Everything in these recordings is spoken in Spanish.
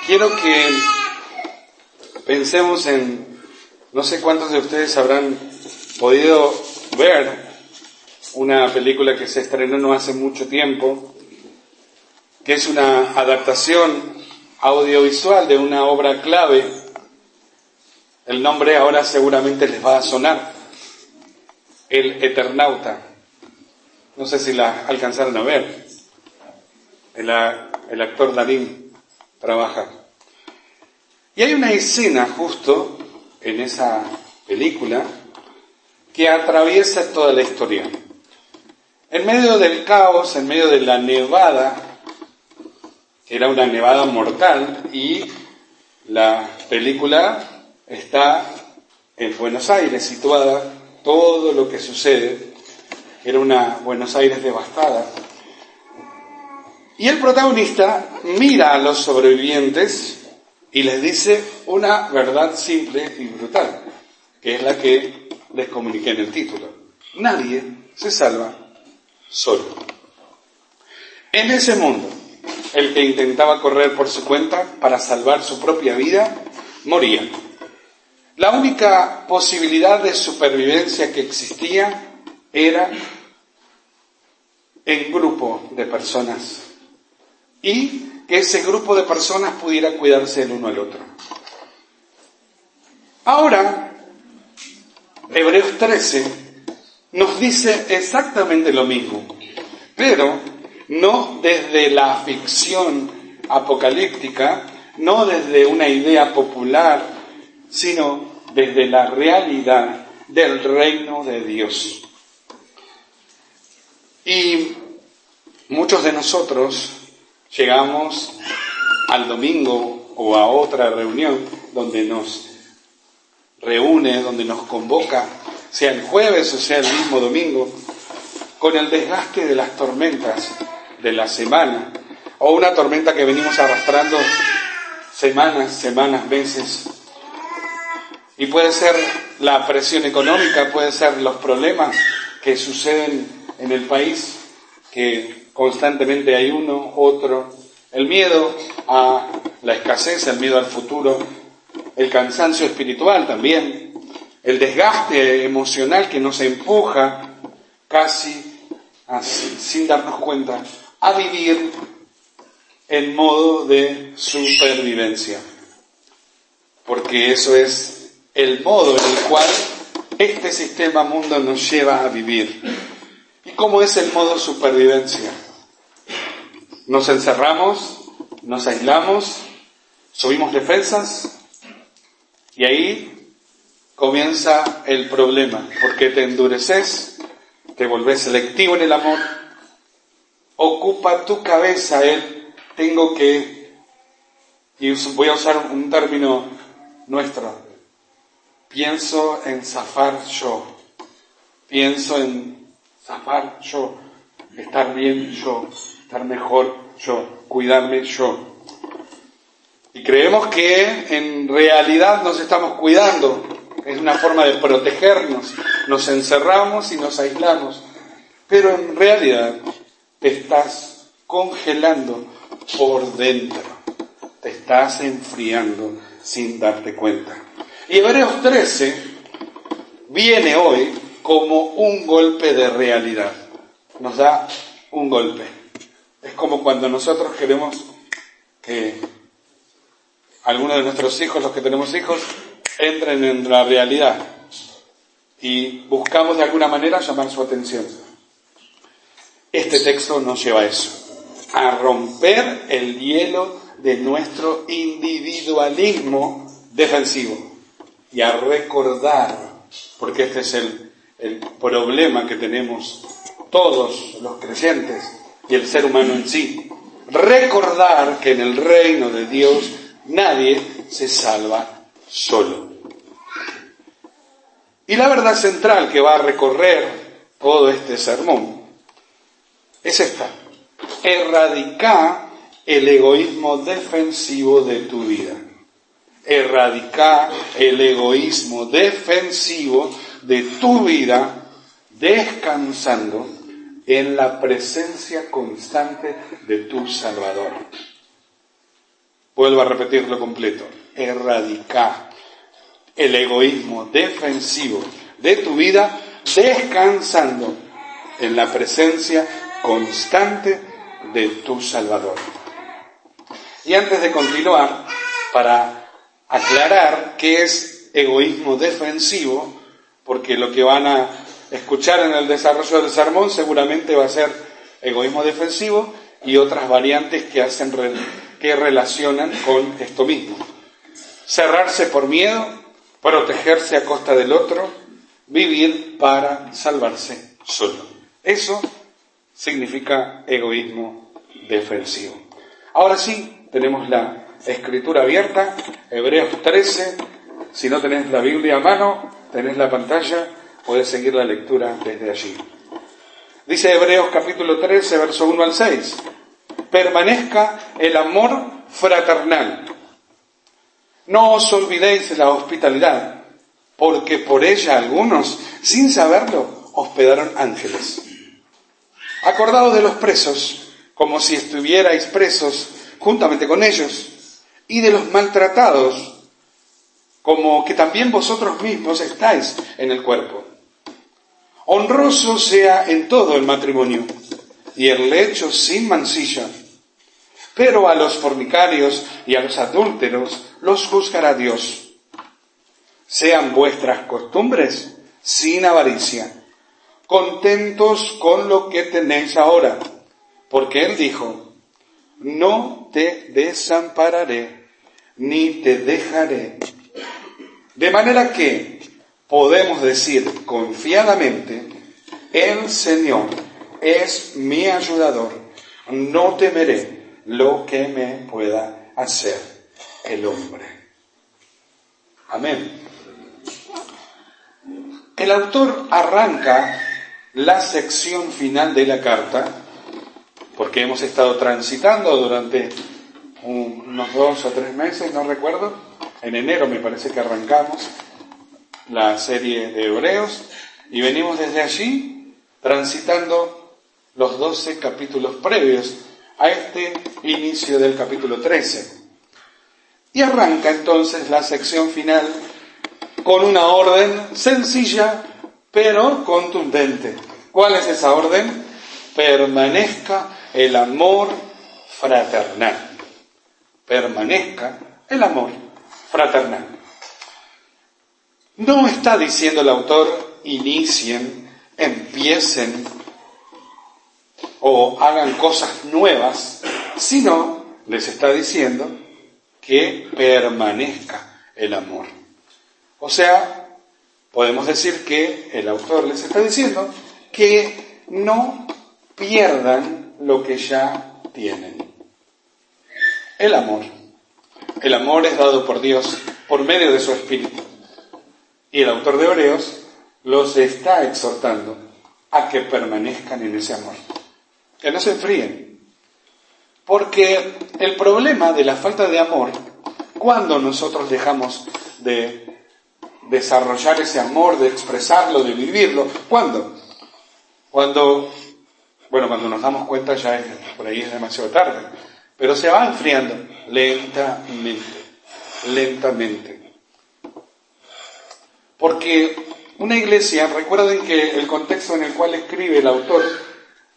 Quiero que pensemos no sé cuántos de ustedes habrán podido ver una película que se estrenó no hace mucho tiempo, que es una adaptación audiovisual de una obra clave. El nombre ahora seguramente les va a sonar: El Eternauta. No sé si la alcanzaron a ver. El actor Darín trabaja. Y hay una escena justo en esa película que atraviesa toda la historia. En medio del caos, en medio de la nevada, era una nevada mortal, y la película está en Buenos Aires, situada. Todo lo que sucede era una Buenos Aires devastada. Y el protagonista mira a los sobrevivientes y les dice una verdad simple y brutal, que es la que les comuniqué en el título: nadie se salva solo. En ese mundo, el que intentaba correr por su cuenta para salvar su propia vida, moría. La única posibilidad de supervivencia que existía era en grupo de personas, y que ese grupo de personas pudiera cuidarse el uno al otro. Ahora, Hebreos 13 nos dice exactamente lo mismo, pero no desde la ficción apocalíptica, no desde una idea popular, sino desde la realidad del reino de Dios. Y muchos de nosotros llegamos al domingo o a otra reunión donde nos reúne, donde nos convoca, sea el jueves o sea el mismo domingo, con el desgaste de las tormentas de la semana, o una tormenta que venimos arrastrando semanas, meses. Y puede ser la presión económica, puede ser los problemas que suceden en el país, que constantemente hay uno, otro, el miedo a la escasez, el miedo al futuro, el cansancio espiritual también, el desgaste emocional que nos empuja casi sin darnos cuenta a vivir en modo de supervivencia, porque eso es el modo en el cual este sistema mundo nos lleva a vivir. ¿Y cómo es el modo supervivencia? Nos encerramos, nos aislamos, subimos defensas, y ahí comienza el problema, porque te endureces, te volvés selectivo en el amor, ocupa tu cabeza tengo que, y voy a usar un término nuestro, pienso en zafar yo, estar bien yo, estar mejor yo, cuidarme yo. Y creemos que en realidad nos estamos cuidando, es una forma de protegernos, nos encerramos y nos aislamos, pero en realidad te estás congelando por dentro, te estás enfriando sin darte cuenta. Y Hebreos 13 viene hoy como un golpe de realidad, nos da un golpe. Es como cuando nosotros queremos que algunos de nuestros hijos, los que tenemos hijos, entren en la realidad y buscamos de alguna manera llamar su atención. Este texto nos lleva a eso, a romper el hielo de nuestro individualismo defensivo y a recordar, porque este es el problema que tenemos todos los creyentes y el ser humano en sí, recordar que en el reino de Dios nadie se salva solo. Y la verdad central que va a recorrer todo este sermón es esta: erradica el egoísmo defensivo de tu vida. Erradica el egoísmo defensivo de tu vida, descansando en la presencia constante de tu Salvador. Vuelvo a repetirlo completo. Erradica el egoísmo defensivo de tu vida, descansando en la presencia constante de tu Salvador. Y antes de continuar, para aclarar qué es egoísmo defensivo, porque lo que van a escuchar en el desarrollo del sermón seguramente va a ser egoísmo defensivo y otras variantes que relacionan con esto mismo. Cerrarse por miedo, protegerse a costa del otro, vivir para salvarse solo. Eso significa egoísmo defensivo. Ahora sí, tenemos la escritura abierta, Hebreos 13. Si no tenés la Biblia a mano, tenés la pantalla, podés seguir la lectura desde allí. Dice Hebreos capítulo 13, verso 1 al 6. Permanezca el amor fraternal. No os olvidéis de la hospitalidad, porque por ella algunos, sin saberlo, hospedaron ángeles. Acordaos de los presos, como si estuvierais presos juntamente con ellos, y de los maltratados, como que también vosotros mismos estáis en el cuerpo. Honroso sea en todo el matrimonio, y el lecho sin mancilla. Pero a los fornicarios y a los adúlteros los juzgará Dios. Sean vuestras costumbres sin avaricia, contentos con lo que tenéis ahora, porque Él dijo, no te desampararé, ni te dejaré. De manera que podemos decir confiadamente, el Señor es mi ayudador, no temeré lo que me pueda hacer el hombre. Amén. El autor arranca la sección final de la carta, porque hemos estado transitando durante unos 2 o 3 meses, no recuerdo, en enero me parece que arrancamos la serie de Hebreos, y venimos desde allí transitando los 12 capítulos previos a este inicio del capítulo 13. Y arranca entonces la sección final con una orden sencilla pero contundente. ¿Cuál es esa orden? Permanezca el amor fraternal. Permanezca el amor fraternal. No está diciendo el autor inicien, empiecen o hagan cosas nuevas, sino les está diciendo que permanezca el amor. O sea, podemos decir que el autor les está diciendo que no pierdan lo que ya tienen. El amor. El amor es dado por Dios por medio de su Espíritu. Y el autor de Hebreos los está exhortando a que permanezcan en ese amor. Que no se enfríen. Porque el problema de la falta de amor, cuando nosotros dejamos de desarrollar ese amor, de expresarlo, de vivirlo, ¿cuándo? Cuando nos damos cuenta ya por ahí es demasiado tarde, pero se va enfriando lentamente. Porque una iglesia, recuerden que el contexto en el cual escribe el autor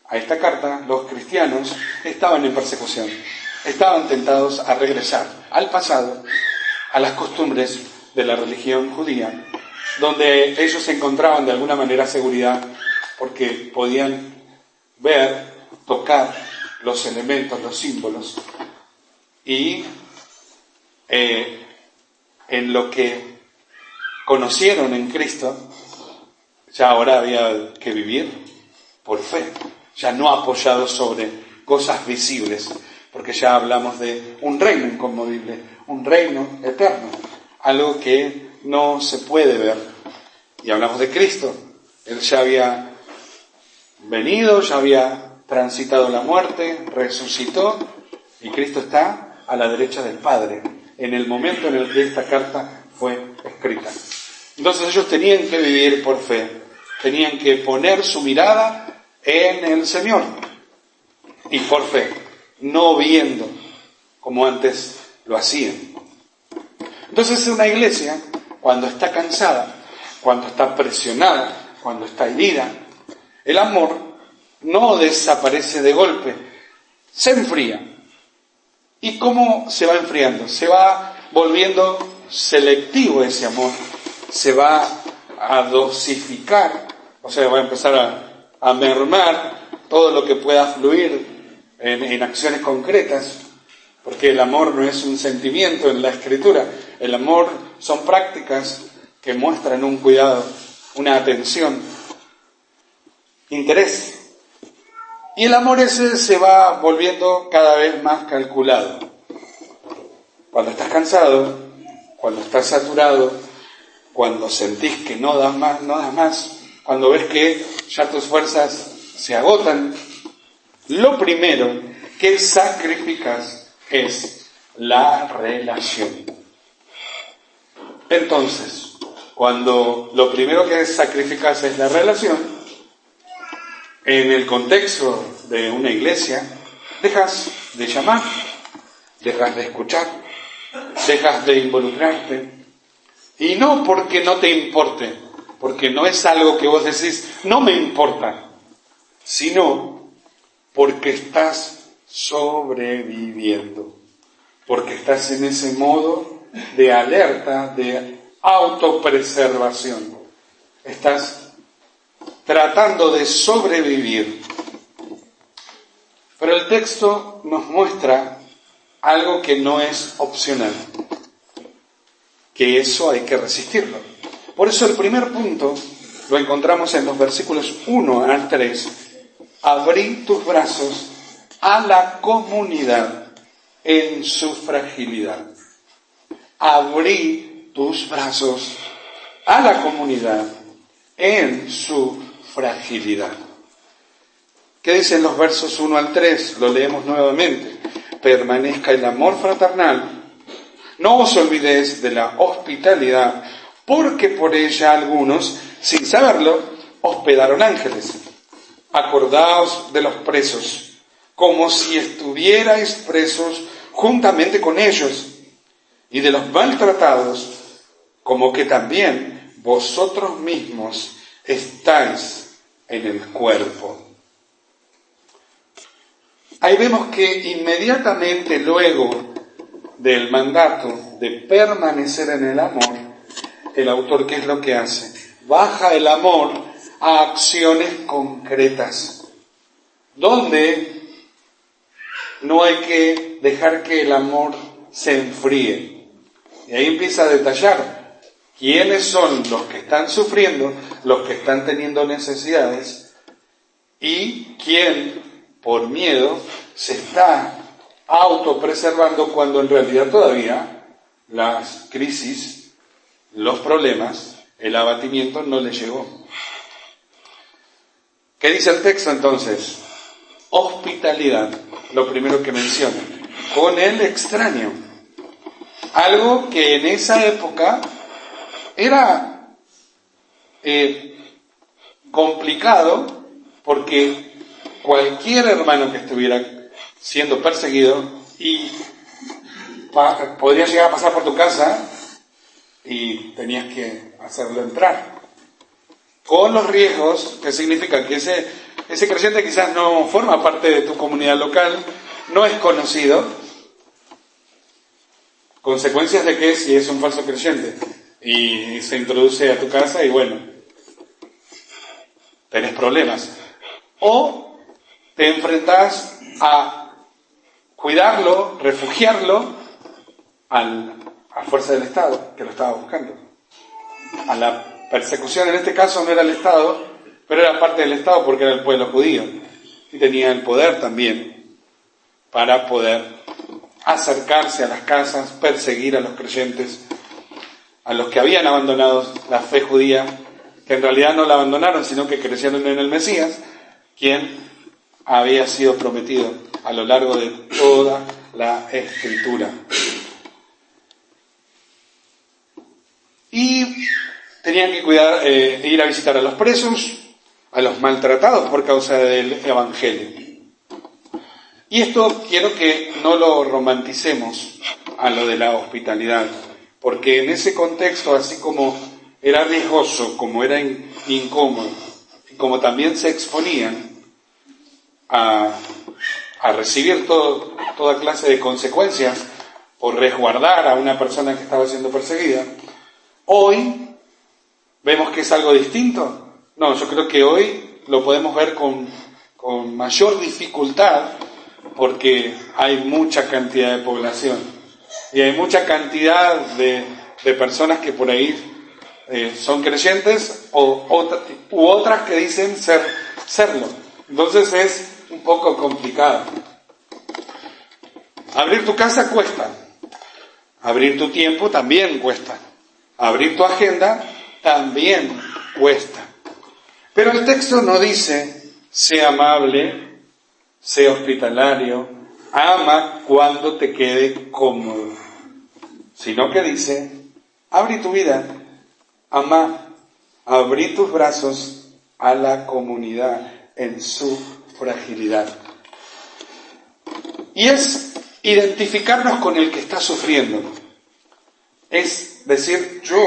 a esta carta, los cristianos estaban en persecución, estaban tentados a regresar al pasado, a las costumbres de la religión judía, donde ellos encontraban de alguna manera seguridad, porque podían ver, tocar los elementos, los símbolos, y en lo que conocieron en Cristo, ya ahora había que vivir por fe, ya no apoyados sobre cosas visibles, porque ya hablamos de un reino inconmovible, un reino eterno, algo que no se puede ver. Y hablamos de Cristo, Él ya había venido, ya había transitado la muerte, resucitó, y Cristo está a la derecha del Padre, en el momento en el que esta carta fue escrita. Entonces ellos tenían que vivir por fe, tenían que poner su mirada en el Señor, y por fe, no viendo, como antes lo hacían. Entonces una iglesia, cuando está cansada, cuando está presionada, cuando está herida, el amor no desaparece de golpe, se enfría. ¿Y cómo se va enfriando? Se va volviendo selectivo ese amor, se va a dosificar, o sea, va a empezar a mermar todo lo que pueda fluir en acciones concretas, porque el amor no es un sentimiento en la Escritura, el amor son prácticas que muestran un cuidado, una atención, interés. Y el amor ese se va volviendo cada vez más calculado. Cuando estás cansado, cuando estás saturado, cuando sentís que no das más, cuando ves que ya tus fuerzas se agotan, lo primero que sacrificas es la relación. Entonces, cuando lo primero que sacrificas es la relación, en el contexto de una iglesia, dejas de llamar, dejas de escuchar, dejas de involucrarte. Y no porque no te importe, porque no es algo que vos decís, no me importa, sino porque estás sobreviviendo, porque estás en ese modo de alerta, de autopreservación. Estás tratando de sobrevivir. Pero el texto nos muestra algo que no es opcional, que eso hay que resistirlo. Por eso el primer punto lo encontramos en los versículos 1 al 3. Abrí tus brazos a la comunidad en su fragilidad. Abrí tus brazos a la comunidad en su fragilidad. ¿Qué dicen los versos 1 al 3? Lo leemos nuevamente. Permanezca el amor fraternal. No os olvidéis de la hospitalidad, porque por ella algunos, sin saberlo, hospedaron ángeles. Acordaos de los presos, como si estuvierais presos juntamente con ellos, y de los maltratados, como que también vosotros mismos estáis en el cuerpo. Ahí vemos que inmediatamente luego del mandato de permanecer en el amor, el autor, ¿qué es lo que hace? Baja el amor a acciones concretas, donde no hay que dejar que el amor se enfríe. Y ahí empieza a detallar quiénes son los que están sufriendo, los que están teniendo necesidades, y quién, por miedo, se está autopreservando cuando en realidad todavía las crisis, los problemas, el abatimiento no le llegó. ¿Qué dice el texto entonces? Hospitalidad, lo primero que menciona, con el extraño. Algo que en esa época era complicado, porque cualquier hermano que estuviera siendo perseguido y podría llegar a pasar por tu casa y tenías que hacerlo entrar. Con los riesgos que significa que ese creyente quizás no forma parte de tu comunidad local, no es conocido. Consecuencias de que si es un falso creyente y se introduce a tu casa y bueno, tenés problemas. O te enfrentás a cuidarlo, refugiarlo a fuerza del Estado, que lo estaba buscando. A la persecución, en este caso no era el Estado, pero era parte del Estado porque era el pueblo judío. Y tenía el poder también para poder acercarse a las casas, perseguir a los creyentes, a los que habían abandonado la fe judía, que en realidad no la abandonaron, sino que creyeron en el Mesías, quien había sido prometido a lo largo de toda la Escritura. Y tenían que cuidar, ir a visitar a los presos, a los maltratados por causa del Evangelio. Y esto quiero que no lo romanticemos a lo de la hospitalidad, porque en ese contexto, así como era riesgoso, como era incómodo, y como también se exponían a recibir toda clase de consecuencias por resguardar a una persona que estaba siendo perseguida, hoy vemos que es algo distinto. No, yo creo que hoy lo podemos ver con mayor dificultad, porque hay mucha cantidad de población y hay mucha cantidad de personas que por ahí son creyentes u otras que dicen serlo. Entonces es un poco complicado. Abrir tu casa cuesta, abrir tu tiempo también cuesta, abrir tu agenda también cuesta. Pero el texto no dice, sé amable, sé hospitalario, ama cuando te quede cómodo, sino que dice, abre tu vida, ama, abrí tus brazos a la comunidad en su fragilidad. Y es identificarnos con el que está sufriendo. Es decir, yo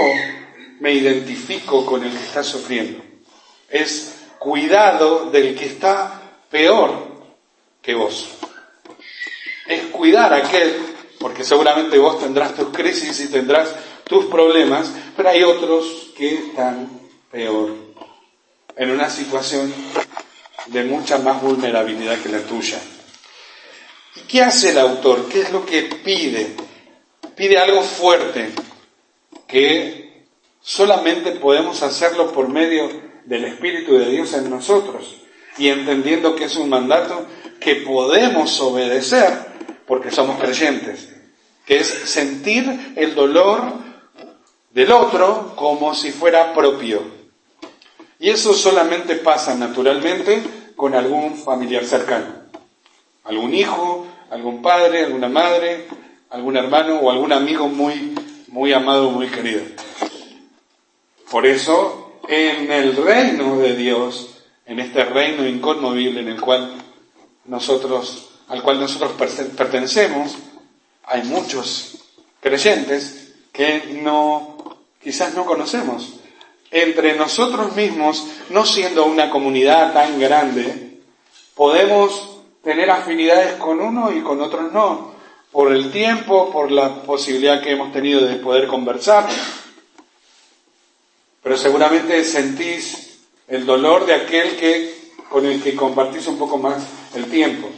me identifico con el que está sufriendo. Es cuidado del que está peor que vos. Es cuidar a aquel, porque seguramente vos tendrás tus crisis y tendrás tus problemas, pero hay otros que están peor, en una situación de mucha más vulnerabilidad que la tuya. ¿Y qué hace el autor? ¿Qué es lo que pide? Pide algo fuerte, que solamente podemos hacerlo por medio del Espíritu de Dios en nosotros, y entendiendo que es un mandato que podemos obedecer porque somos creyentes, que es sentir el dolor del otro como si fuera propio. Y eso solamente pasa naturalmente con algún familiar cercano, algún hijo, algún padre, alguna madre, algún hermano o algún amigo muy, muy amado, muy querido. Por eso, en el reino de Dios, en este reino inconmovible al cual nosotros pertenecemos, hay muchos creyentes que quizás no conocemos. Entre nosotros mismos, no siendo una comunidad tan grande, podemos tener afinidades con uno y con otros no, por el tiempo, por la posibilidad que hemos tenido de poder conversar. Pero seguramente sentís el dolor de aquel con el que compartís un poco más el tiempo.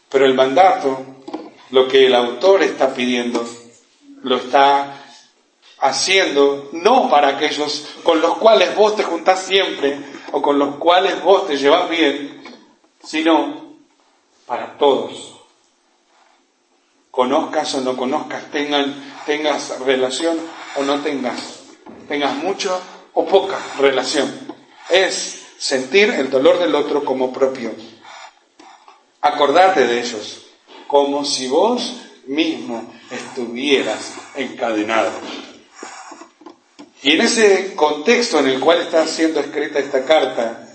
Pero el mandato, lo que el autor está pidiendo, lo está haciendo no para aquellos con los cuales vos te juntás siempre o con los cuales vos te llevas bien, sino para todos. Conozcas o no conozcas, tengas relación o no tengas mucho o poca relación. Es sentir el dolor del otro como propio. Acordarte de ellos, como si vos mismo estuvieras encadenado. Y en ese contexto en el cual está siendo escrita esta carta,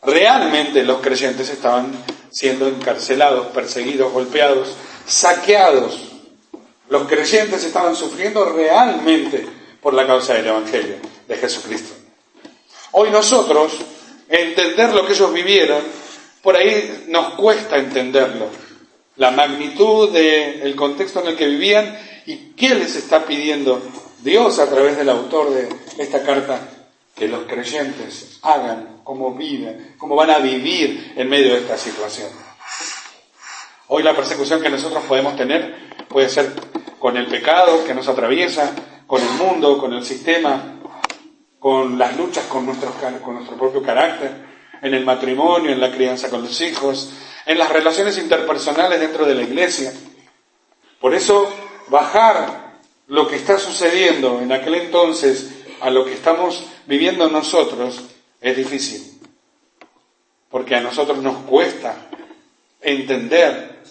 realmente los creyentes estaban siendo encarcelados, perseguidos, golpeados, saqueados. Los creyentes estaban sufriendo realmente por la causa del Evangelio de Jesucristo. Hoy nosotros, entender lo que ellos vivieron, por ahí nos cuesta entenderlo. La magnitud del contexto en el que vivían y qué les está pidiendo Dios a través del autor de esta carta, que los creyentes hagan, cómo viven, cómo van a vivir en medio de esta situación. Hoy la persecución que nosotros podemos tener puede ser con el pecado que nos atraviesa, con el mundo, con el sistema, con las luchas con nuestro propio carácter, en el matrimonio, en la crianza con los hijos, en las relaciones interpersonales dentro de la iglesia. Por eso, bajar lo que está sucediendo en aquel entonces a lo que estamos viviendo nosotros es difícil, porque a nosotros nos cuesta entender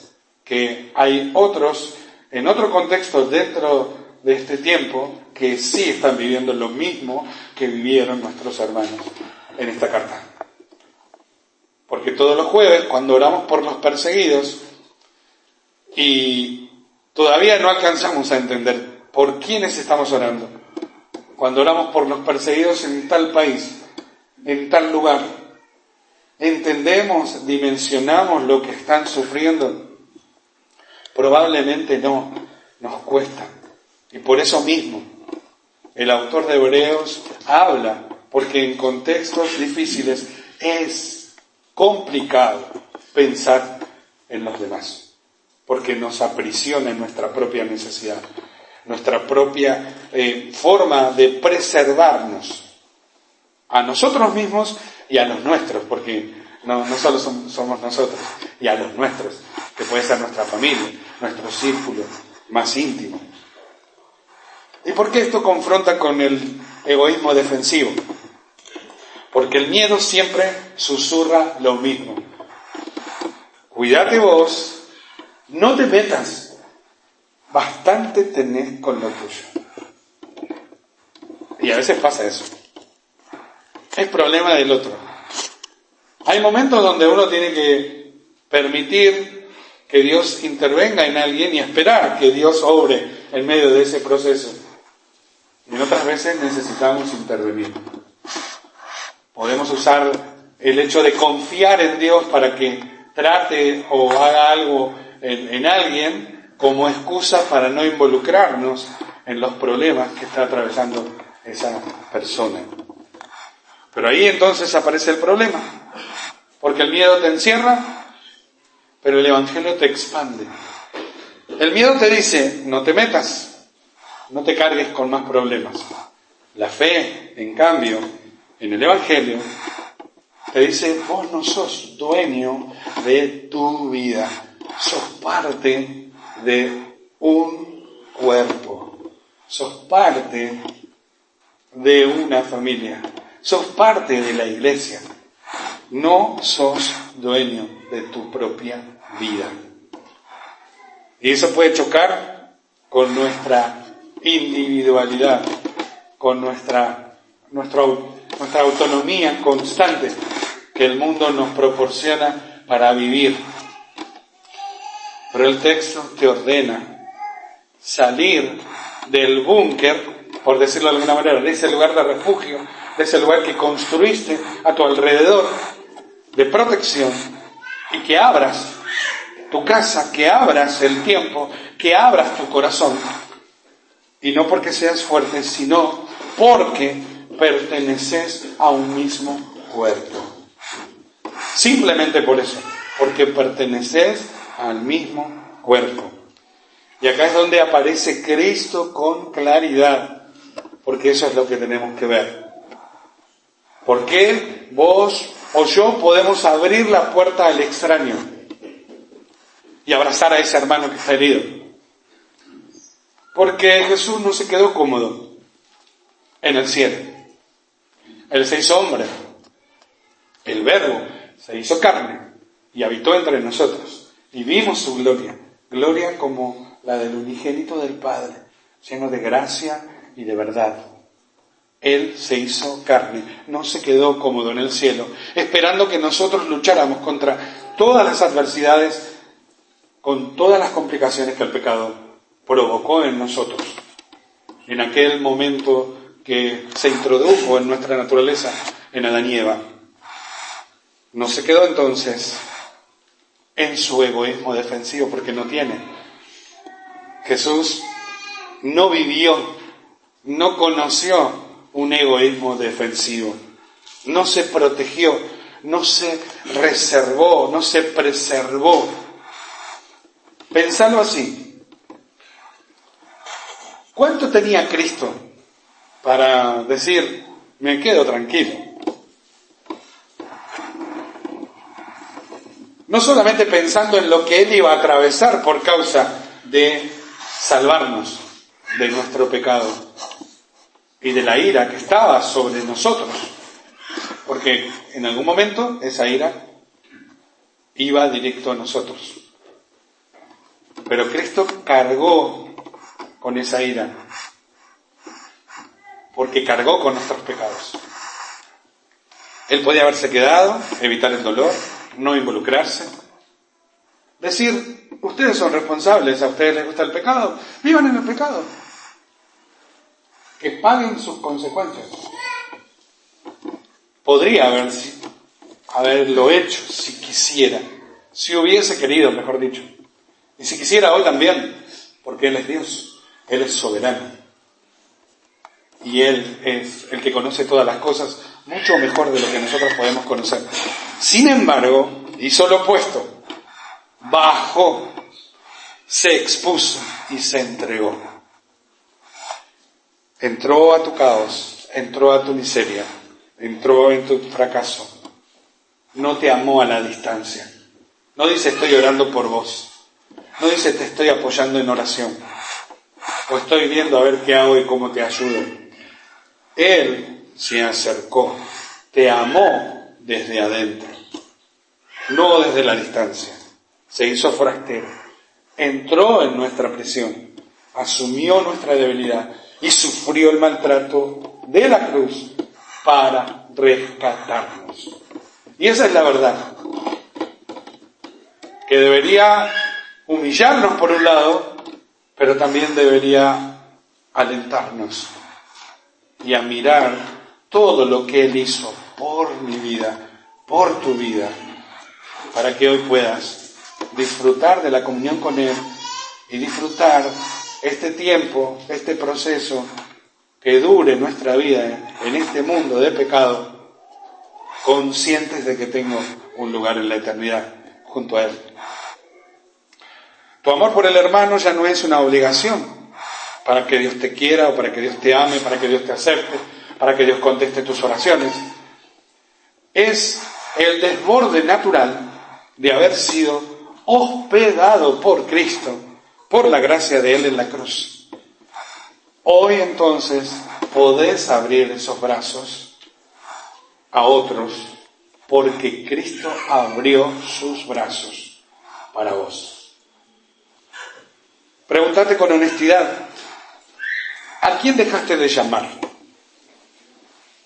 que hay otros, en otro contexto dentro de este tiempo, que sí están viviendo lo mismo que vivieron nuestros hermanos en esta carta. Porque todos los jueves, cuando oramos por los perseguidos, y Todavía no alcanzamos a entender por quiénes estamos orando. Cuando oramos por los perseguidos en tal país, en tal lugar, ¿entendemos, dimensionamos lo que están sufriendo? Probablemente no, nos cuesta. Y por eso mismo, el autor de Hebreos habla, porque en contextos difíciles es complicado pensar en los demás, porque nos aprisiona en nuestra propia necesidad, nuestra propia forma de preservarnos a nosotros mismos y a los nuestros, porque no solo somos nosotros, y a los nuestros, que puede ser nuestra familia, nuestro círculo más íntimo. ¿Y por qué esto confronta con el egoísmo defensivo? Porque el miedo siempre susurra lo mismo. Cuídate vos, no te metas, bastante tenés con lo tuyo. Y a veces pasa eso. Es problema del otro. Hay momentos donde uno tiene que permitir que Dios intervenga en alguien y esperar que Dios obre en medio de ese proceso. Y otras veces necesitamos intervenir. Podemos usar el hecho de confiar en Dios para que trate o haga algo en alguien como excusa para no involucrarnos en los problemas que está atravesando esa persona. Pero ahí entonces aparece el problema, porque el miedo te encierra, pero el Evangelio te expande. El miedo te dice, no te metas, no te cargues con más problemas. La fe, en cambio, en el Evangelio, te dice, vos no sos dueño de tu vida, sos parte de un cuerpo, sos parte de una familia, sos parte de la iglesia, no sos dueño de tu propia vida. Y eso puede chocar con nuestra individualidad, con nuestra autonomía constante que el mundo nos proporciona para vivir. Pero el texto te ordena salir del búnker, por decirlo de alguna manera, de ese lugar de refugio, de ese lugar que construiste a tu alrededor de protección, y que abras tu casa, que abras el tiempo, que abras tu corazón. Y no porque seas fuerte, sino porque perteneces a un mismo cuerpo. Simplemente por eso, porque perteneces al mismo cuerpo. Y acá es donde aparece Cristo con claridad, porque eso es lo que tenemos que ver. ¿Por qué vos o yo podemos abrir la puerta al extraño y abrazar a ese hermano que está herido? Porque Jesús no se quedó cómodo en el cielo. Él se hizo hombre. El Verbo se hizo carne y habitó entre nosotros. Y vimos su gloria. Gloria como la del unigénito del Padre, lleno de gracia y de verdad. Él se hizo carne, no se quedó cómodo en el cielo, esperando que nosotros lucháramos contra todas las adversidades, con todas las complicaciones que el pecado provocó en nosotros, en aquel momento que se introdujo en nuestra naturaleza en Adán y Eva. No se quedó entonces en su egoísmo defensivo, porque no tiene. Jesús no vivió, no conoció un egoísmo defensivo, no se protegió, no se reservó, no se preservó. Pensalo así. ¿Cuánto tenía Cristo para decir, me quedo tranquilo? No solamente pensando en lo que Él iba a atravesar por causa de salvarnos de nuestro pecado y de la ira que estaba sobre nosotros, porque en algún momento esa ira iba directo a nosotros. Pero Cristo cargó con esa ira, porque cargó con nuestros pecados. Él podía haberse quedado, evitar el dolor, no involucrarse, Decir, ustedes son responsables, a ustedes les gusta el pecado, vivan en el pecado. Que paguen sus consecuencias. Podría haberlo hecho si quisiera, si hubiese querido, mejor dicho. Y si quisiera hoy también, porque Él es Dios, Él es soberano. Y Él es el que conoce todas las cosas mucho mejor de lo que nosotros podemos conocer. Sin embargo, hizo lo opuesto. Bajó, se expuso y se entregó. Entró a tu caos, entró a tu miseria, entró en tu fracaso. No te amó a la distancia. No dice estoy orando por vos. No dice te estoy apoyando en oración. O estoy viendo a ver qué hago y cómo te ayudo. Él se acercó, te amó desde adentro, no desde la distancia. Se hizo forastero, entró en nuestra prisión, asumió nuestra debilidad y sufrió el maltrato de la cruz para rescatarnos. Y esa es la verdad, que debería humillarnos por un lado, pero también debería alentarnos y a mirar todo lo que Él hizo por mi vida, por tu vida, para que hoy puedas disfrutar de la comunión con Él y disfrutar este tiempo, este proceso que dure nuestra vida en este mundo de pecado, conscientes de que tengo un lugar en la eternidad junto a Él. Tu amor por el hermano ya no es una obligación para que Dios te quiera o para que Dios te ame, para que Dios te acepte, para que Dios conteste tus oraciones. Es el desborde natural de haber sido hospedado por Cristo, por la gracia de Él en la cruz. Hoy entonces podés abrir esos brazos a otros porque Cristo abrió sus brazos para vos. Pregúntate con honestidad, ¿a quién dejaste de llamar?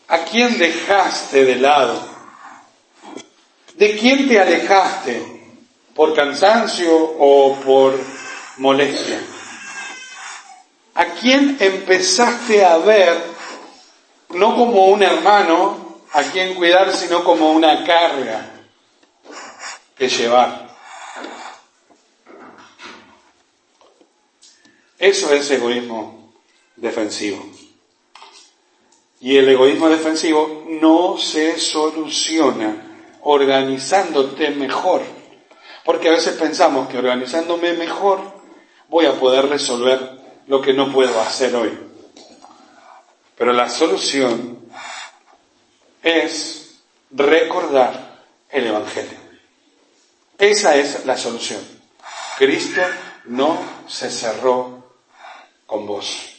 ¿A quién dejaste de lado? ¿De quién te alejaste por cansancio o por molestia? ¿A quién empezaste a ver no como un hermano a quien cuidar, sino como una carga que llevar? Eso es egoísmo defensivo. Y el egoísmo defensivo no se soluciona organizándote mejor. Porque a veces pensamos que organizándome mejor voy a poder resolver lo que no puedo hacer hoy. Pero la solución es recordar el Evangelio. Esa es la solución. Cristo no se cerró con vos.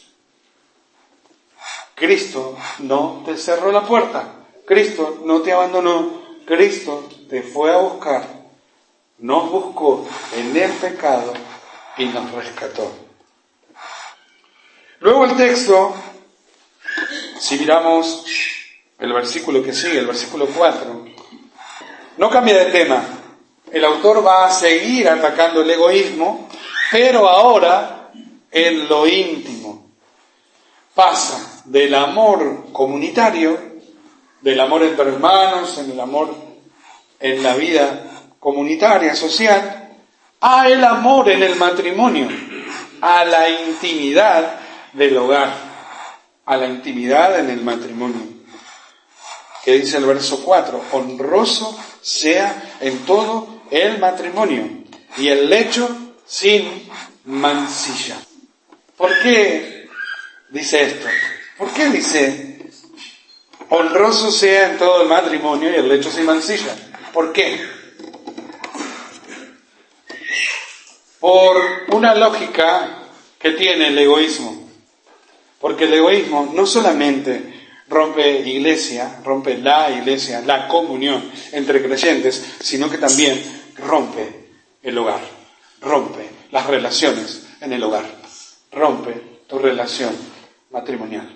Cristo no te cerró la puerta. Cristo no te abandonó. Cristo te fue a buscar. Nos buscó en el pecado y nos rescató. Luego el texto, si miramos el versículo que sigue, el versículo 4, no cambia de tema. El autor va a seguir atacando el egoísmo, pero ahora en lo íntimo. Pasa del amor comunitario, del amor entre hermanos, en el amor en la vida comunitaria, social, a el amor en el matrimonio, a la intimidad del hogar, a la intimidad en el matrimonio. Que dice el verso 4, honroso sea en todo el matrimonio y el lecho sin mancilla. ¿Por qué dice esto? ¿Por qué dice honroso sea en todo el matrimonio y el lecho sin mancilla? ¿Por qué? Por una lógica que tiene el egoísmo. Porque el egoísmo no solamente rompe la iglesia, la comunión entre creyentes, sino que también rompe el hogar, rompe las relaciones en el hogar, rompe tu relación matrimonial.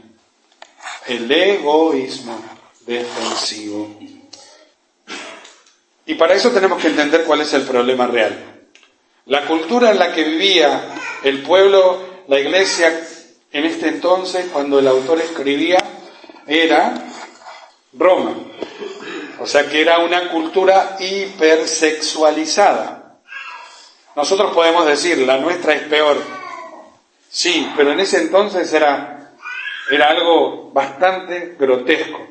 El egoísmo defensivo. Y para eso tenemos que entender cuál es el problema real. La cultura en la que vivía el pueblo, la iglesia en este entonces, cuando el autor escribía, era Roma. O sea que era una cultura hipersexualizada. Nosotros podemos decir, la nuestra es peor. Sí, pero en ese entonces era algo bastante grotesco.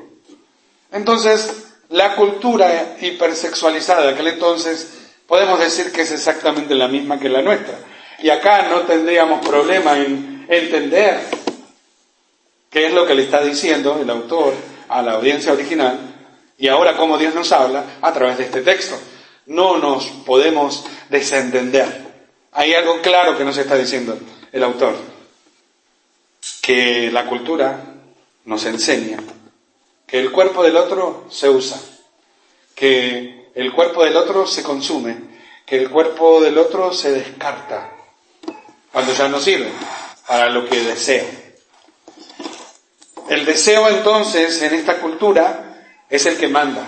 Entonces, la cultura hipersexualizada de aquel entonces, podemos decir que es exactamente la misma que la nuestra. Y acá no tendríamos problema en entender qué es lo que le está diciendo el autor a la audiencia original y ahora cómo Dios nos habla a través de este texto. No nos podemos desentender. Hay algo claro que nos está diciendo el autor, que la cultura nos enseña que el cuerpo del otro se usa, que el cuerpo del otro se consume, que el cuerpo del otro se descarta cuando ya no sirve para lo que desea. El deseo entonces en esta cultura es el que manda,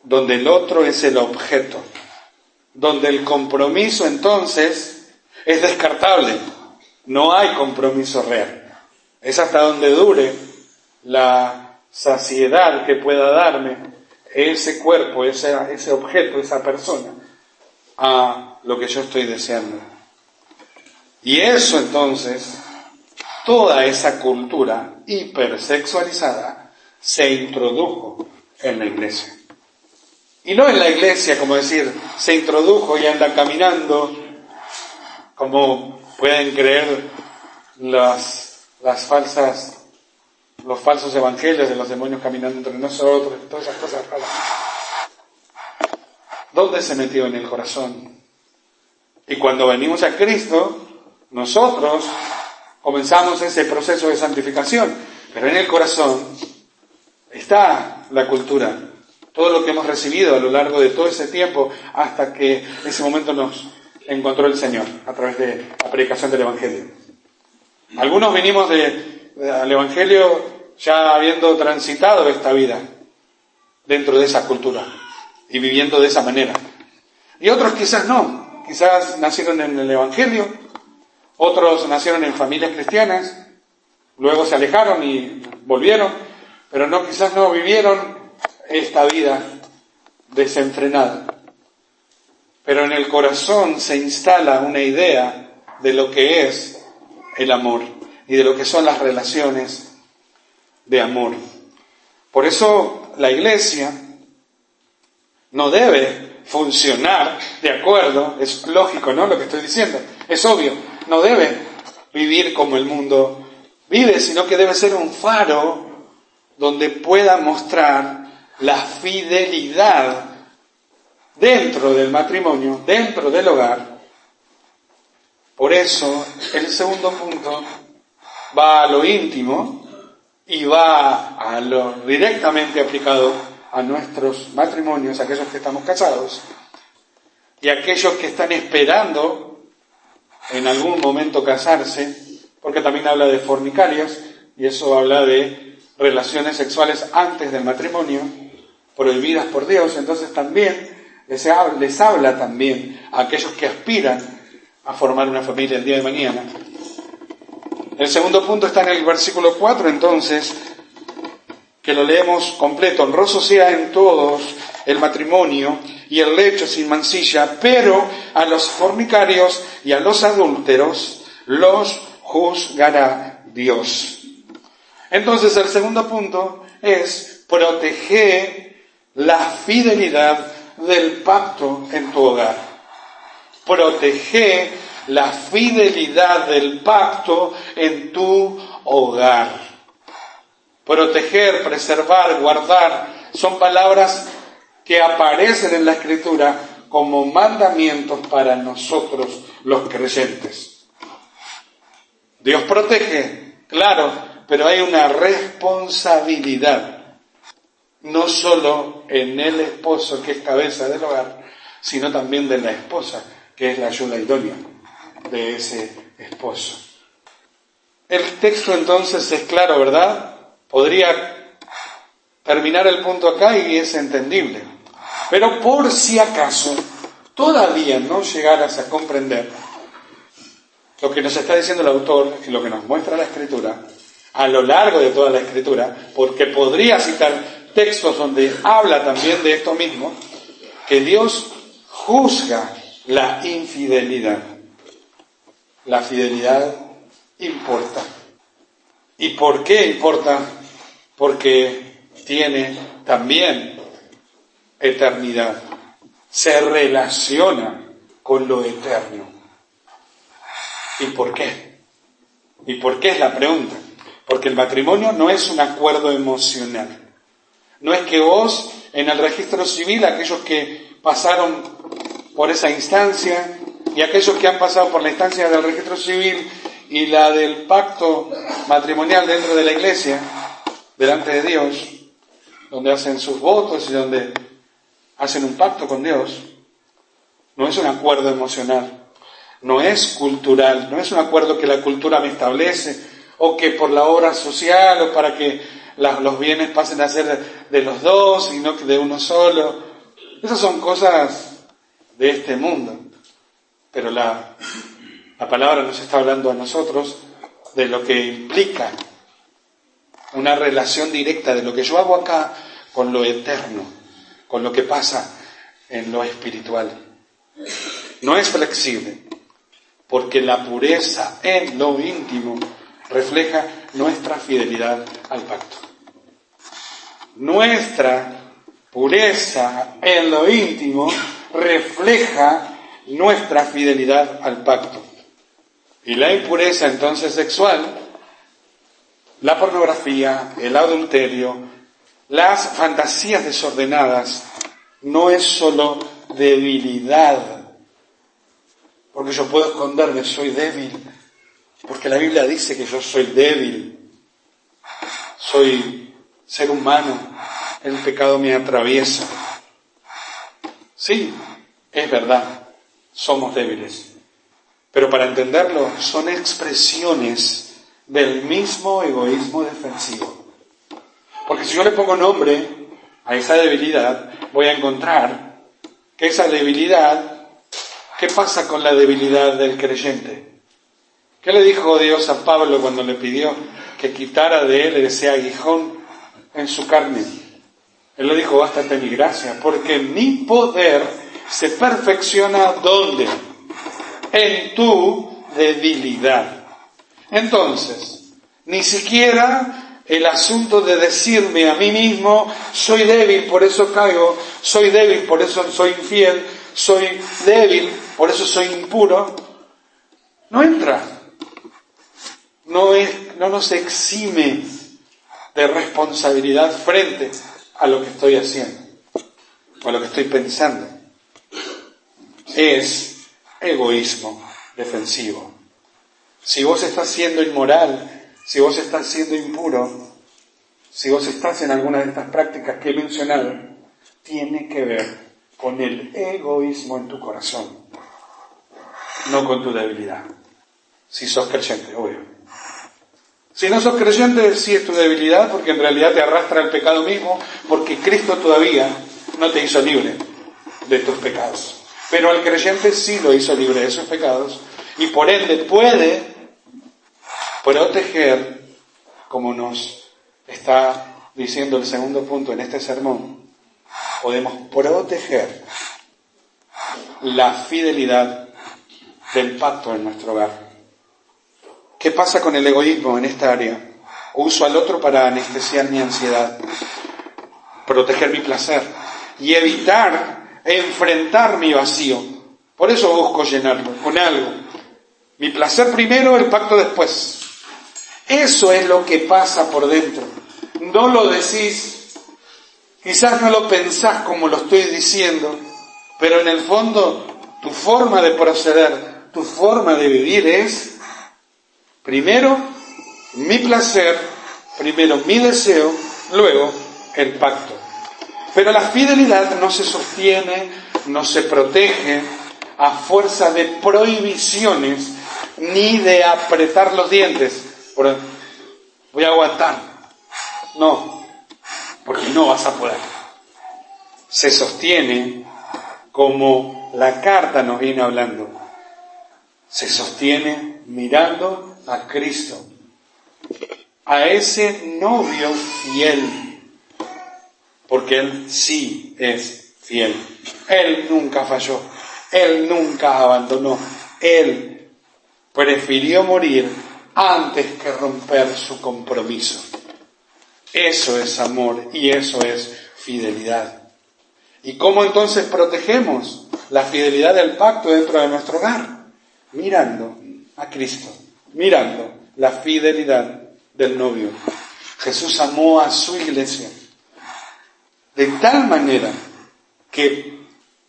donde el otro es el objeto, donde el compromiso entonces es descartable, no hay compromiso real. Es hasta donde dure la saciedad que pueda darme ese cuerpo, ese objeto, esa persona, a lo que yo estoy deseando. Y eso entonces, toda esa cultura hipersexualizada se introdujo en la iglesia. Y no en la iglesia, como decir, se introdujo y anda caminando, como pueden creer los falsos evangelios de los demonios caminando entre nosotros, todas esas cosas raras. ¿Dónde se metió? En el corazón. Y cuando venimos a Cristo, nosotros comenzamos ese proceso de santificación, pero en el corazón está la cultura, todo lo que hemos recibido a lo largo de todo ese tiempo hasta que ese momento nos encontró el Señor a través de la predicación del Evangelio. Algunos venimos al Evangelio ya habiendo transitado esta vida dentro de esa cultura y viviendo de esa manera. Y otros quizás no, quizás nacieron en el Evangelio, otros nacieron en familias cristianas, luego se alejaron y volvieron, pero quizás no vivieron esta vida desenfrenada. Pero en el corazón se instala una idea de lo que es el amor y de lo que son las relaciones de amor. Por eso la iglesia no debe funcionar de acuerdo, es lógico, ¿no? Lo que estoy diciendo, es obvio, no debe vivir como el mundo vive, sino que debe ser un faro donde pueda mostrar la fidelidad dentro del matrimonio, dentro del hogar. Por eso, el segundo punto va a lo íntimo y va a lo directamente aplicado a nuestros matrimonios, aquellos que estamos casados y aquellos que están esperando en algún momento casarse, porque también habla de fornicarios y eso habla de relaciones sexuales antes del matrimonio, prohibidas por Dios. Entonces también les habla también a aquellos que aspiran a formar una familia el día de mañana. El segundo punto está en el versículo 4, entonces, que lo leemos completo. Honroso sea en todos el matrimonio y el lecho sin mancilla, pero a los fornicarios y a los adúlteros los juzgará Dios. Entonces el segundo punto es proteger la fidelidad del pacto en tu hogar. Proteger la fidelidad del pacto en tu hogar. Proteger, preservar, guardar, son palabras que aparecen en la Escritura como mandamientos para nosotros los creyentes. Dios protege, claro, pero hay una responsabilidad, no solo en el esposo que es cabeza del hogar, sino también de la esposa, que es la ayuda idónea de ese esposo. El texto entonces es claro, ¿verdad? Podría terminar el punto acá y es entendible. Pero por si acaso todavía no llegaras a comprender lo que nos está diciendo el autor y lo que nos muestra la Escritura, a lo largo de toda la Escritura, porque podría citar textos donde habla también de esto mismo, que Dios juzga la infidelidad. La fidelidad importa. ¿Y por qué importa? Porque tiene también eternidad. Se relaciona con lo eterno. ¿Y por qué? ¿Y por qué es la pregunta? Porque el matrimonio no es un acuerdo emocional. No es que vos, en el registro civil, aquellos que pasaron por esa instancia y aquellos que han pasado por la instancia del registro civil y la del pacto matrimonial dentro de la iglesia, delante de Dios, donde hacen sus votos y donde hacen un pacto con Dios, no es un acuerdo emocional, no es cultural, no es un acuerdo que la cultura me establece o que por la obra social o para que los bienes pasen a ser de los dos y no de uno solo. Esas son cosas de este mundo. Pero la palabra nos está hablando a nosotros de lo que implica una relación directa de lo que yo hago acá con lo eterno, con lo que pasa en lo espiritual. No es flexible, porque la pureza en lo íntimo refleja nuestra fidelidad al pacto. Nuestra pureza en lo íntimo refleja nuestra fidelidad al pacto. Y la impureza entonces sexual, la pornografía, el adulterio, las fantasías desordenadas, no es solo debilidad, porque yo puedo esconderme, soy débil, porque la Biblia dice que yo soy débil, soy ser humano, el pecado me atraviesa. Sí, es verdad, somos débiles, pero para entenderlo son expresiones del mismo egoísmo defensivo. Porque si yo le pongo nombre a esa debilidad, voy a encontrar que esa debilidad, ¿qué pasa con la debilidad del creyente? ¿Qué le dijo Dios a Pablo cuando le pidió que quitara de él ese aguijón en su carne? Él le dijo, bástate mi gracia, porque mi poder se perfecciona ¿dónde? En tu debilidad. Entonces, ni siquiera el asunto de decirme a mí mismo, soy débil, por eso caigo, soy débil, por eso soy infiel, soy débil, por eso soy impuro, no entra. No nos exime de responsabilidad frente a lo que estoy haciendo, o a lo que estoy pensando. Es egoísmo defensivo. Si vos estás siendo inmoral, si vos estás siendo impuro, si vos estás en alguna de estas prácticas que he mencionado, tiene que ver con el egoísmo en tu corazón, no con tu debilidad. Si sos creyente, obvio. Si no sos creyente, sí es tu debilidad, porque en realidad te arrastra el pecado mismo, porque Cristo todavía no te hizo libre de tus pecados. Pero al creyente sí lo hizo libre de sus pecados, y por ende puede proteger, como nos está diciendo el segundo punto en este sermón, podemos proteger la fidelidad del pacto en nuestro hogar. ¿Qué pasa con el egoísmo en esta área? Uso al otro para anestesiar mi ansiedad, proteger mi placer y evitar enfrentar mi vacío. Por eso busco llenarlo con algo. Mi placer primero, el pacto después. Eso es lo que pasa por dentro. No lo decís, quizás no lo pensás como lo estoy diciendo, pero en el fondo tu forma de proceder, tu forma de vivir es primero mi placer, primero mi deseo, luego el pacto. Pero la fidelidad no se sostiene, no se protege a fuerza de prohibiciones ni de apretar los dientes. Voy a aguantar. No, porque no vas a poder. Se sostiene como la carta nos viene hablando. Se sostiene mirando a Cristo, a ese novio fiel, porque Él sí es fiel. Él nunca falló, Él nunca abandonó, Él prefirió morir antes que romper su compromiso. Eso es amor y eso es fidelidad. ¿Y cómo entonces protegemos la fidelidad del pacto dentro de nuestro hogar? Mirando a Cristo, mirando la fidelidad del novio. Jesús amó a su iglesia de tal manera que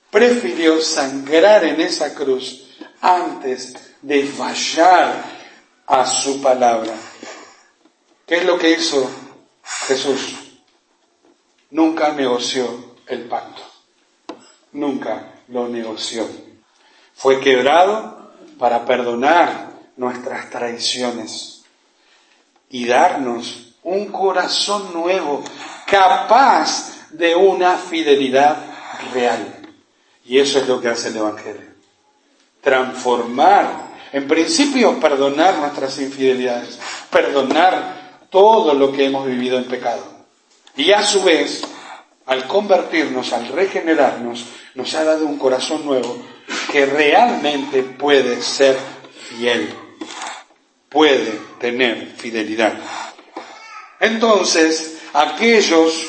prefirió sangrar en esa cruz antes de fallar a su palabra. ¿Qué es lo que hizo Jesús? Nunca negoció el pacto. Nunca lo negoció. Fue quebrado para perdonar nuestras traiciones y darnos un corazón nuevo, capaz de una fidelidad real. Y eso es lo que hace el Evangelio. Transformar, en principio perdonar nuestras infidelidades, perdonar todo lo que hemos vivido en pecado. Y a su vez, al convertirnos, al regenerarnos, nos ha dado un corazón nuevo que realmente puede ser fiel, puede tener fidelidad. Entonces, aquellos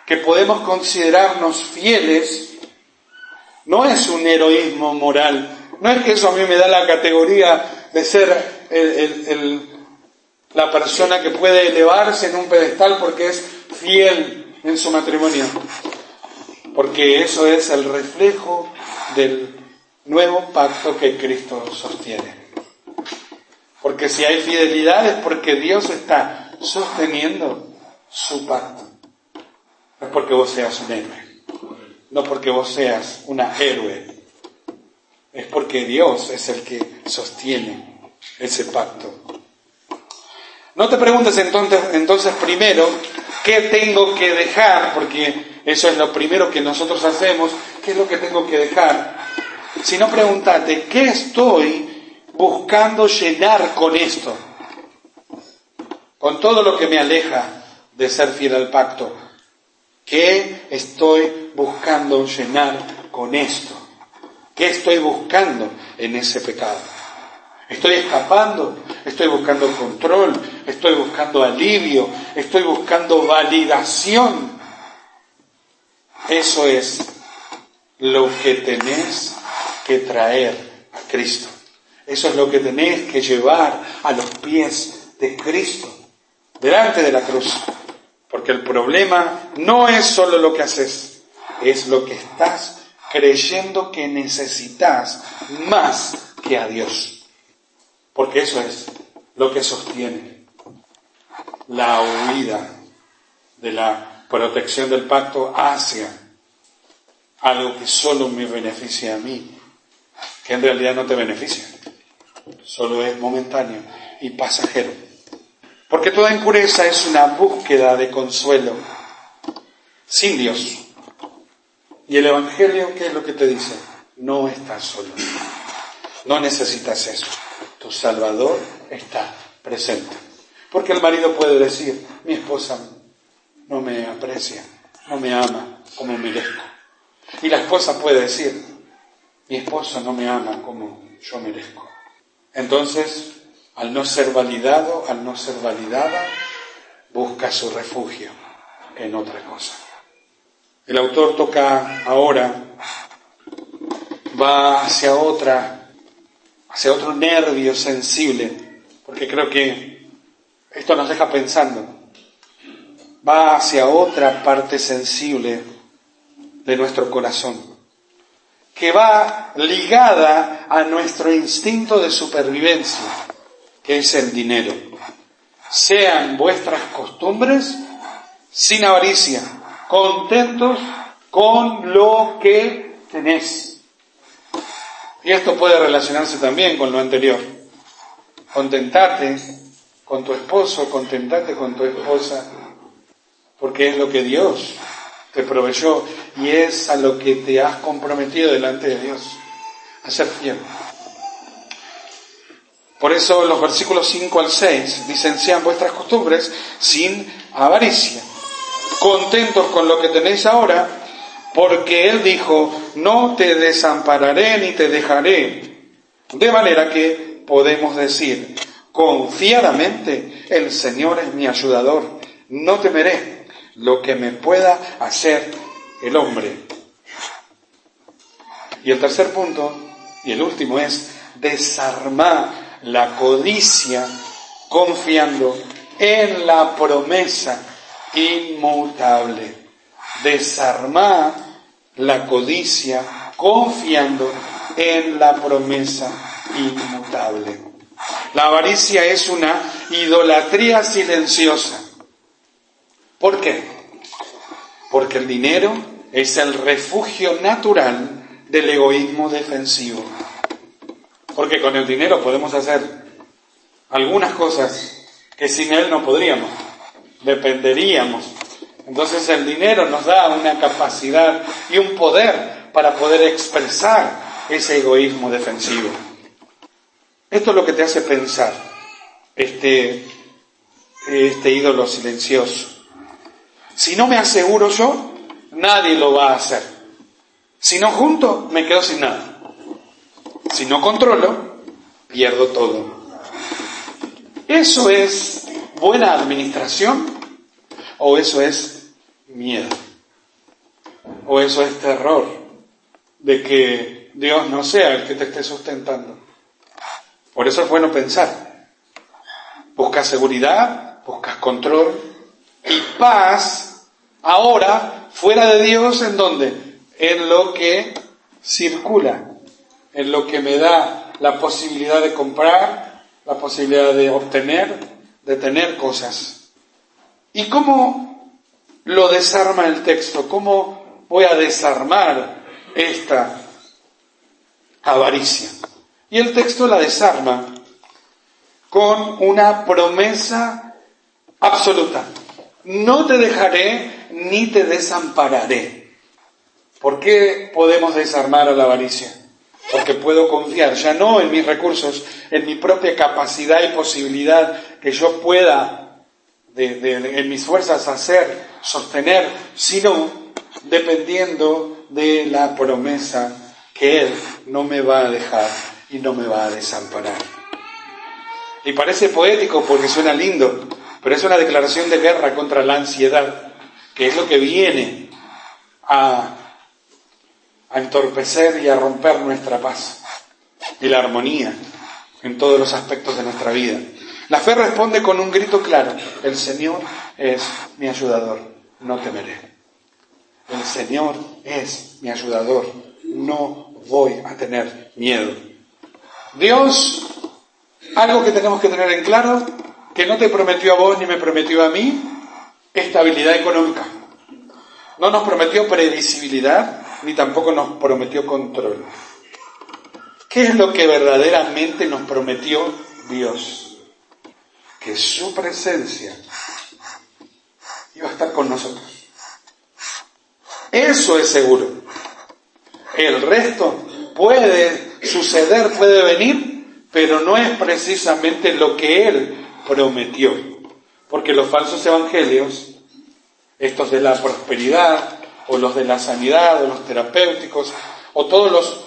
que podemos considerarnos fieles, no es un heroísmo moral, no es que eso a mí me da la categoría de ser la persona que puede elevarse en un pedestal porque es fiel en su matrimonio, porque eso es el reflejo del nuevo pacto que Cristo sostiene. Porque si hay fidelidad es porque Dios está sosteniendo su pacto. No es porque vos seas un héroe, no porque vos seas una héroe, es porque Dios es el que sostiene ese pacto. No te preguntes entonces primero qué tengo que dejar, porque eso es lo primero que nosotros hacemos, qué es lo que tengo que dejar, sino pregúntate qué estoy buscando llenar con esto, con todo lo que me aleja de ser fiel al pacto. ¿Qué estoy buscando llenar con esto? ¿Qué estoy buscando en ese pecado? ¿Estoy escapando? ¿Estoy buscando control? ¿Estoy buscando alivio? ¿Estoy buscando validación? Eso es lo que tenés que traer a Cristo. Eso es lo que tenés que llevar a los pies de Cristo, delante de la cruz. Porque el problema no es solo lo que haces, es lo que estás creyendo que necesitas más que a Dios. Porque eso es lo que sostiene la huida de la protección del pacto hacia algo que solo me beneficia a mí, que en realidad no te beneficia, solo es momentáneo y pasajero. Porque toda impureza es una búsqueda de consuelo sin Dios. Y el Evangelio, ¿qué es lo que te dice? No estás solo. No necesitas eso. Tu Salvador está presente. Porque el marido puede decir, mi esposa no me aprecia, no me ama como merezco. Y la esposa puede decir, mi esposo no me ama como yo merezco. Entonces, al no ser validado, al no ser validada, busca su refugio en otra cosa. El autor toca ahora, va hacia otro nervio sensible, porque creo que esto nos deja pensando. Va hacia otra parte sensible de nuestro corazón, que va ligada a nuestro instinto de supervivencia, que es el dinero. Sean vuestras costumbres sin avaricia, contentos con lo que tenés. Y esto puede relacionarse también con lo anterior. Contentate con tu esposo, contentate con tu esposa, porque es lo que Dios te proveyó y es a lo que te has comprometido delante de Dios, a ser fiel. Por eso los versículos 5 al 6 dicen: sean vuestras costumbres sin avaricia, contentos con lo que tenéis ahora, porque Él dijo: no te desampararé ni te dejaré. De manera que podemos decir confiadamente: el Señor es mi ayudador, no temeré lo que me pueda hacer el hombre. Y el tercer punto, y el último, es desarmar la codicia confiando en la promesa inmutable. Desarmar la codicia confiando en la promesa inmutable. La avaricia es una idolatría silenciosa. ¿Por qué? Porque el dinero es el refugio natural del egoísmo defensivo. Porque con el dinero podemos hacer algunas cosas que sin él no podríamos, dependeríamos. Entonces el dinero nos da una capacidad y un poder para poder expresar ese egoísmo defensivo. Esto es lo que te hace pensar este ídolo silencioso. Si no me aseguro yo, nadie lo va a hacer. Si no junto, me quedo sin nada. Si no controlo, pierdo todo. ¿Eso es buena administración? ¿O eso es miedo? ¿O eso es terror de que Dios no sea el que te esté sustentando? Por eso es bueno pensar. Buscas seguridad, buscas control y paz ahora fuera de Dios. ¿En dónde? En lo que circula, en lo que me da la posibilidad de comprar, la posibilidad de obtener, de tener cosas. ¿Y cómo lo desarma el texto? ¿Cómo voy a desarmar esta avaricia? Y el texto la desarma con una promesa absoluta. No te dejaré ni te desampararé. ¿Por qué podemos desarmar a la avaricia? Porque puedo confiar ya no en mis recursos, en mi propia capacidad y posibilidad que yo pueda en mis fuerzas hacer, sostener, sino dependiendo de la promesa que Él no me va a dejar y no me va a desamparar. Y parece poético porque suena lindo, pero es una declaración de guerra contra la ansiedad, que es lo que viene a entorpecer y a romper nuestra paz y la armonía en todos los aspectos de nuestra vida. La fe responde con un grito claro: el Señor es mi ayudador, no temeré. El Señor es mi ayudador, no voy a tener miedo. Dios, algo que tenemos que tener en claro, que no te prometió a vos ni me prometió a mí, estabilidad económica. No nos prometió previsibilidad, ni tampoco nos prometió control. ¿Qué es lo que verdaderamente nos prometió Dios? Que su presencia iba a estar con nosotros. Eso es seguro. El resto puede suceder, puede venir, pero no es precisamente lo que Él prometió. Porque los falsos evangelios, estos de la prosperidad, o los de la sanidad, o los terapéuticos, o todos los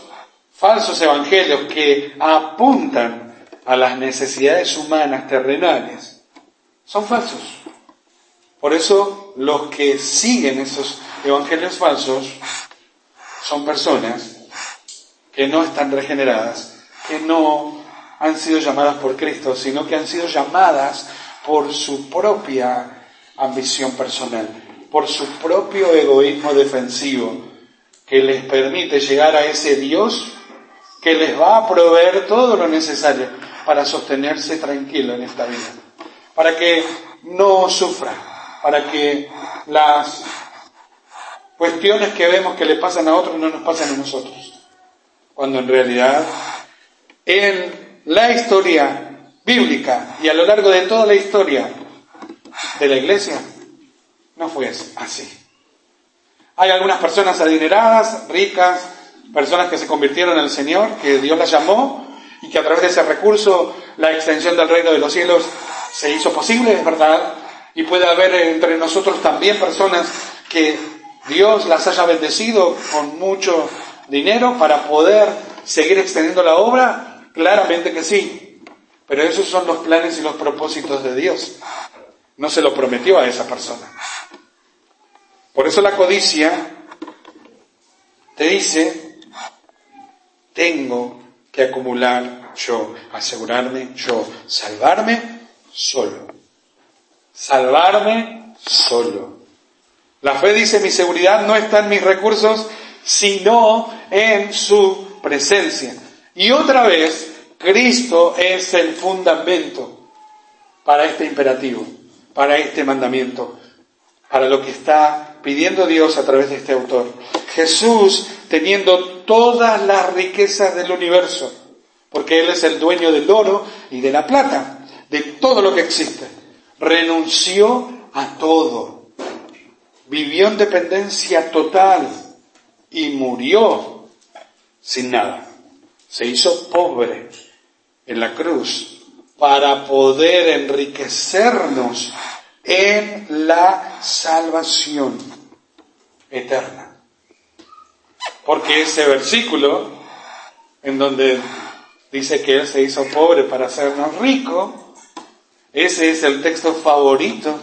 falsos evangelios que apuntan a las necesidades humanas terrenales, son falsos. Por eso los que siguen esos evangelios falsos son personas que no están regeneradas, que no han sido llamadas por Cristo, sino que han sido llamadas por su propia ambición personal, por su propio egoísmo defensivo, que les permite llegar a ese Dios que les va a proveer todo lo necesario para sostenerse tranquilo en esta vida, para que no sufra, para que las cuestiones que vemos que le pasan a otros no nos pasen a nosotros, cuando en realidad en la historia bíblica y a lo largo de toda la historia de la Iglesia no fue así. Hay algunas personas adineradas, ricas, personas que se convirtieron en el Señor, que Dios las llamó y que a través de ese recurso la extensión del reino de los cielos se hizo posible, es verdad. Y puede haber entre nosotros también personas que Dios las haya bendecido con mucho dinero para poder seguir extendiendo la obra. Claramente que sí. Pero esos son los planes y los propósitos de Dios. No se lo prometió a esa persona. Por eso la codicia te dice, tengo que acumular yo, asegurarme yo, salvarme solo. Salvarme solo. La fe dice, mi seguridad no está en mis recursos, sino en su presencia. Y otra vez, Cristo es el fundamento para este imperativo, para este mandamiento, para lo que está pidiendo Dios a través de este autor. Jesús, teniendo todas las riquezas del universo, porque Él es el dueño del oro y de la plata, de todo lo que existe, renunció a todo, vivió en dependencia total y murió sin nada. Se hizo pobre en la cruz para poder enriquecernos en la salvación eterna. Porque ese versículo en donde dice que Él se hizo pobre para hacernos ricos, ese es el texto favorito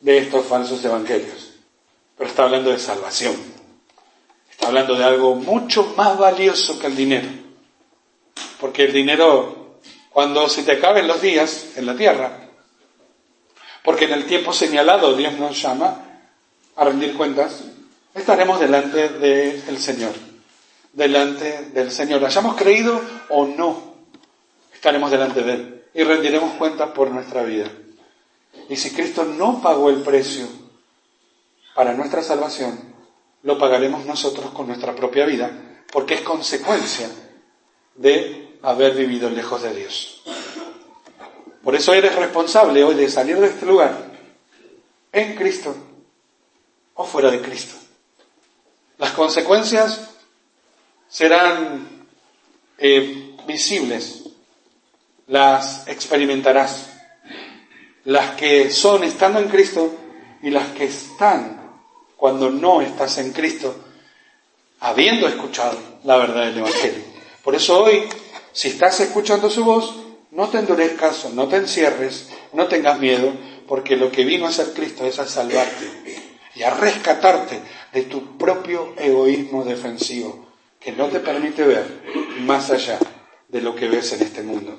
de estos falsos evangelios. Pero está hablando de salvación. Está hablando de algo mucho más valioso que el dinero. Porque el dinero, cuando se te acaben los días en la tierra, porque en el tiempo señalado Dios nos llama a rendir cuentas, estaremos delante del Señor. Delante del Señor. Hayamos creído o no, estaremos delante de Él y rendiremos cuentas por nuestra vida. Y si Cristo no pagó el precio para nuestra salvación, lo pagaremos nosotros con nuestra propia vida, porque es consecuencia de haber vivido lejos de Dios. Por eso eres responsable hoy de salir de este lugar en Cristo o fuera de Cristo. Las consecuencias serán visibles, las experimentarás. Las que son estando en Cristo y las que están cuando no estás en Cristo, habiendo escuchado la verdad del Evangelio. Por eso hoy, si estás escuchando su voz, no te endurezcas, no te encierres, no tengas miedo, porque lo que vino a hacer Cristo es a salvarte y a rescatarte de tu propio egoísmo defensivo, que no te permite ver más allá de lo que ves en este mundo.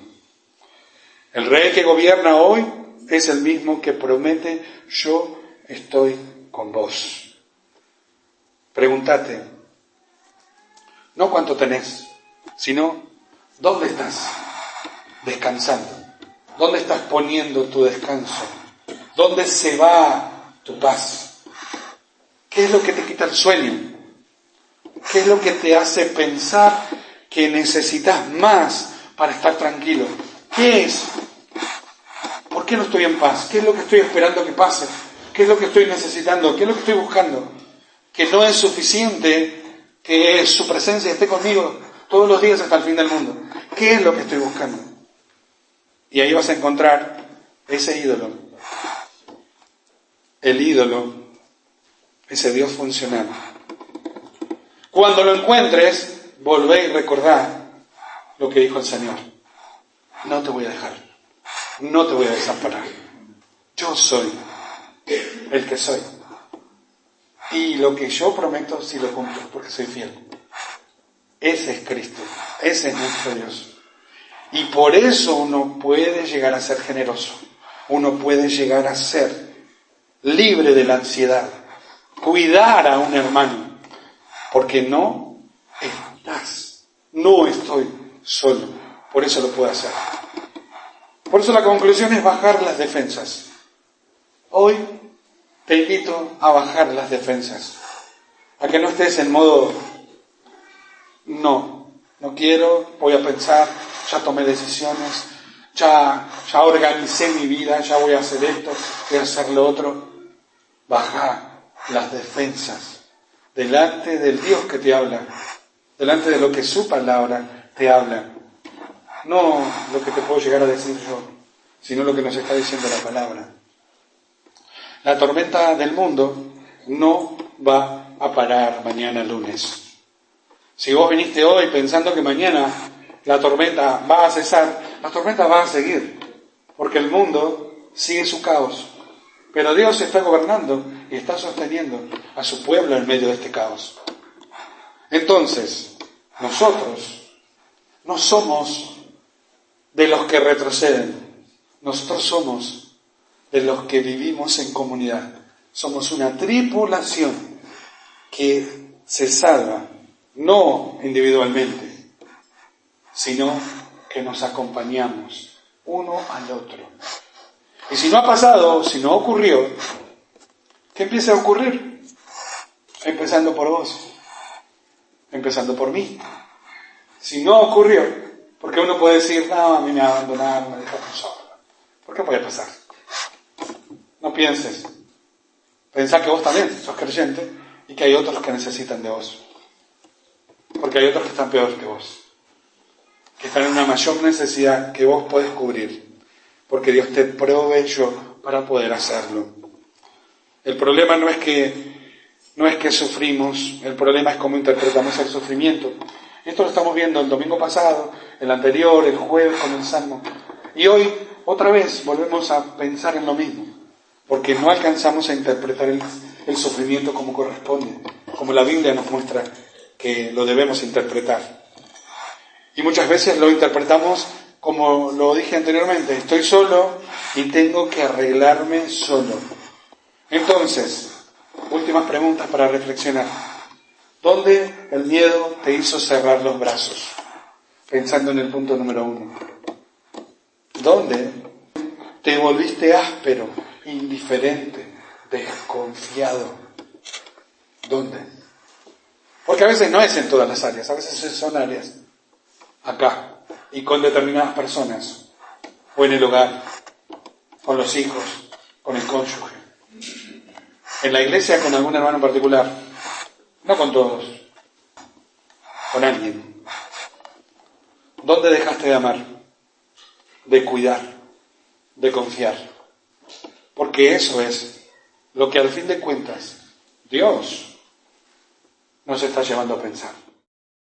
El rey que gobierna hoy es el mismo que promete, yo estoy con vos. Pregúntate, no cuánto tenés, sino dónde estás descansando, dónde estás poniendo tu descanso, dónde se va tu paz, qué es lo que te quita el sueño, qué es lo que te hace pensar que necesitas más para estar tranquilo, qué es, por qué no estoy en paz, qué es lo que estoy esperando que pase, qué es lo que estoy necesitando, qué es lo que estoy buscando, que no es suficiente que su presencia esté conmigo todos los días hasta el fin del mundo. ¿Qué es lo que estoy buscando? Y ahí vas a encontrar ese ídolo. El ídolo, ese Dios funcional. Cuando lo encuentres, volvé y recordá lo que dijo el Señor. No te voy a dejar. No te voy a desamparar. Yo soy el que soy. Y lo que yo prometo, sí lo cumplo, porque soy fiel. Ese es Cristo. Ese es nuestro Dios. Y por eso uno puede llegar a ser generoso. Uno puede llegar a ser libre de la ansiedad. Cuidar a un hermano. Porque no estás. No estoy solo. Por eso lo puedo hacer. Por eso la conclusión es bajar las defensas. Hoy te invito a bajar las defensas. A que no estés en modo, no quiero, voy a pensar, ya tomé decisiones, ya organicé mi vida, ya voy a hacer esto, voy a hacer lo otro. Baja las defensas. delante del Dios que te habla, delante de lo que su palabra te habla. No lo que te puedo llegar a decir yo, sino lo que nos está diciendo la palabra. La tormenta del mundo no va a parar mañana lunes. Si vos viniste hoy pensando que mañana la tormenta va a cesar, la tormenta va a seguir, porque el mundo sigue su caos. Pero Dios está gobernando y está sosteniendo a su pueblo en medio de este caos. Entonces, nosotros no somos de los que retroceden, nosotros somos de los que vivimos en comunidad. Somos una tripulación que se salva, no individualmente, sino que nos acompañamos uno al otro. Y si no ha pasado, si no ocurrió, ¿qué empieza a ocurrir? Empezando por vos, empezando por mí. Si no ocurrió, porque uno puede decir, no, a mí me abandonaron, me dejaron solo. ¿Por qué puede pasar? No pienses. Pensá que vos también sos creyente y que hay otros que necesitan de vos. Porque hay otros que están peor que vos, que están en una mayor necesidad que vos podés cubrir, porque Dios te proveyó para poder hacerlo. El problema no es que sufrimos, el problema es cómo interpretamos el sufrimiento. Esto lo estamos viendo el domingo pasado, el anterior, el jueves con el Salmo. Y hoy, otra vez, volvemos a pensar en lo mismo, porque no alcanzamos a interpretar el sufrimiento como corresponde, como la Biblia nos muestra que lo debemos interpretar. Y muchas veces lo interpretamos como lo dije anteriormente, estoy solo y tengo que arreglarme solo. Entonces, últimas preguntas para reflexionar. ¿Dónde el miedo te hizo cerrar los brazos? Pensando en el punto número 1. ¿Dónde te volviste áspero, indiferente, desconfiado? ¿Dónde? Porque a veces no es en todas las áreas, a veces son áreas acá y con determinadas personas, o en el hogar, con los hijos, con el cónyuge, en la iglesia con algún hermano en particular, no con todos, con alguien. ¿Dónde dejaste de amar, de cuidar, de confiar? Porque eso es lo que al fin de cuentas Dios nos está llevando a pensar.